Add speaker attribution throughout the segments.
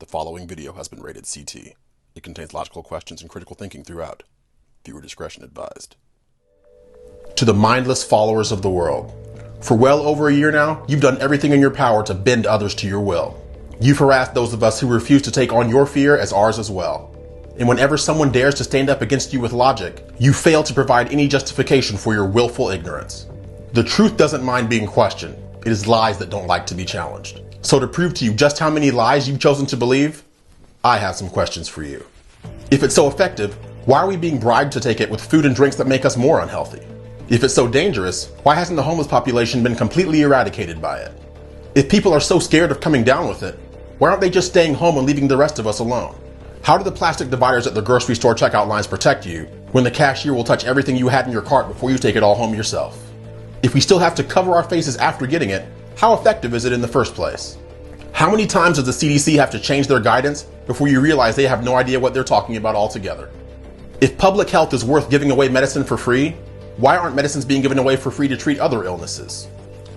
Speaker 1: The following video has been rated CT. It contains logical questions and critical thinking throughout. Viewer discretion advised. To the mindless followers of the world. For well over a year now, you've done everything in your power to bend others to your will. You've harassed those of us who refuse to take on your fear as ours as well. And whenever someone dares to stand up against you with logic, you fail to provide any justification for your willful ignorance. The truth doesn't mind being questioned. It is lies that don't like to be challenged. So to prove to you just how many lies you've chosen to believe, I have some questions for you. If it's so effective, why are we being bribed to take it with food and drinks that make us more unhealthy? If it's so dangerous, why hasn't the homeless population been completely eradicated by it? If people are so scared of coming down with it, why aren't they just staying home and leaving the rest of us alone? How do the plastic dividers at the grocery store checkout lines protect you when the cashier will touch everything you had in your cart before you take it all home yourself? If we still have to cover our faces after getting it, how effective is it in the first place? How many times does the CDC have to change their guidance before you realize they have no idea what they're talking about altogether? If public health is worth giving away medicine for free, why aren't medicines being given away for free to treat other illnesses?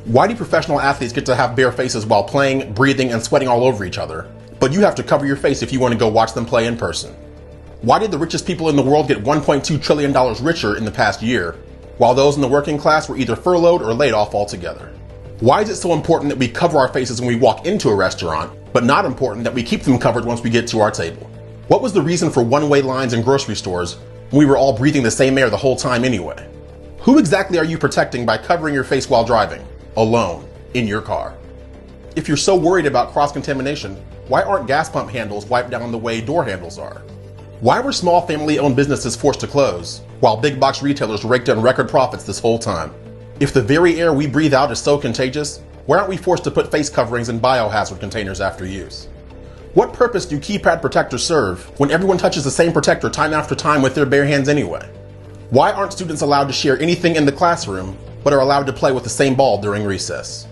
Speaker 1: Why do professional athletes get to have bare faces while playing, breathing, and sweating all over each other, but you have to cover your face if you want to go watch them play in person? Why did the richest people in the world get $1.2 trillion richer in the past year, while those in the working class were either furloughed or laid off altogether? Why is it so important that we cover our faces when we walk into a restaurant, but not important that we keep them covered once we get to our table? What was the reason for one-way lines in grocery stores when we were all breathing the same air the whole time anyway? Who exactly are you protecting by covering your face while driving, alone, in your car? If you're so worried about cross-contamination, why aren't gas pump handles wiped down the way door handles are? Why were small family-owned businesses forced to close, while big box retailers raked in record profits this whole time? If the very air we breathe out is so contagious, why aren't we forced to put face coverings in biohazard containers after use? What purpose do keypad protectors serve when everyone touches the same protector time after time with their bare hands anyway? Why aren't students allowed to share anything in the classroom, but are allowed to play with the same ball during recess?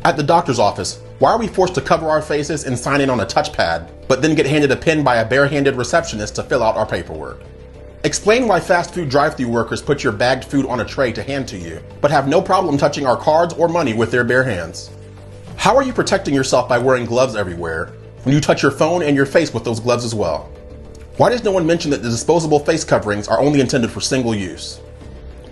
Speaker 1: At the doctor's office, why are we forced to cover our faces and sign in on a touchpad, but then get handed a pen by a barehanded receptionist to fill out our paperwork? Explain why fast food drive-thru workers put your bagged food on a tray to hand to you, but have no problem touching our cards or money with their bare hands. How are you protecting yourself by wearing gloves everywhere when you touch your phone and your face with those gloves as well? Why does no one mention that the disposable face coverings are only intended for single use?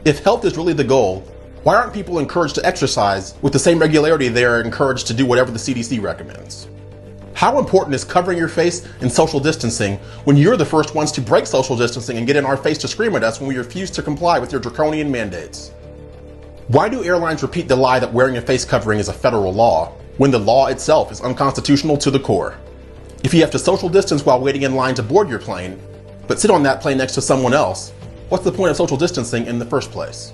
Speaker 1: If health is really the goal, why aren't people encouraged to exercise with the same regularity they are encouraged to do whatever the CDC recommends? How important is covering your face and social distancing when you're the first ones to break social distancing and get in our face to scream at us when we refuse to comply with your draconian mandates? Why do airlines repeat the lie that wearing a face covering is a federal law when the law itself is unconstitutional to the core? If you have to social distance while waiting in line to board your plane, but sit on that plane next to someone else, what's the point of social distancing in the first place?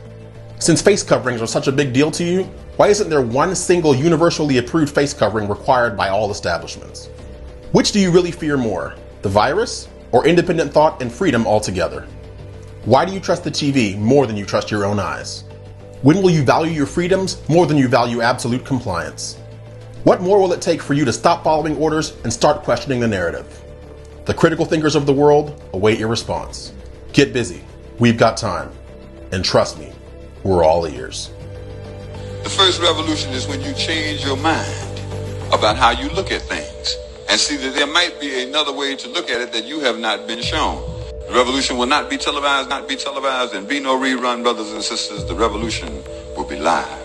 Speaker 1: Since face coverings are such a big deal to you, why isn't there one single universally approved face covering required by all establishments? Which do you really fear more, the virus or independent thought and freedom altogether? Why do you trust the TV more than you trust your own eyes? When will you value your freedoms more than you value absolute compliance? What more will it take for you to stop following orders and start questioning the narrative? The critical thinkers of the world await your response. Get busy. We've got time. And trust me, we're all ears.
Speaker 2: The first revolution is when you change your mind about how you look at things and see that there might be another way to look at it that you have not been shown. The revolution will not be televised, and be no rerun, brothers and sisters. The revolution will be live.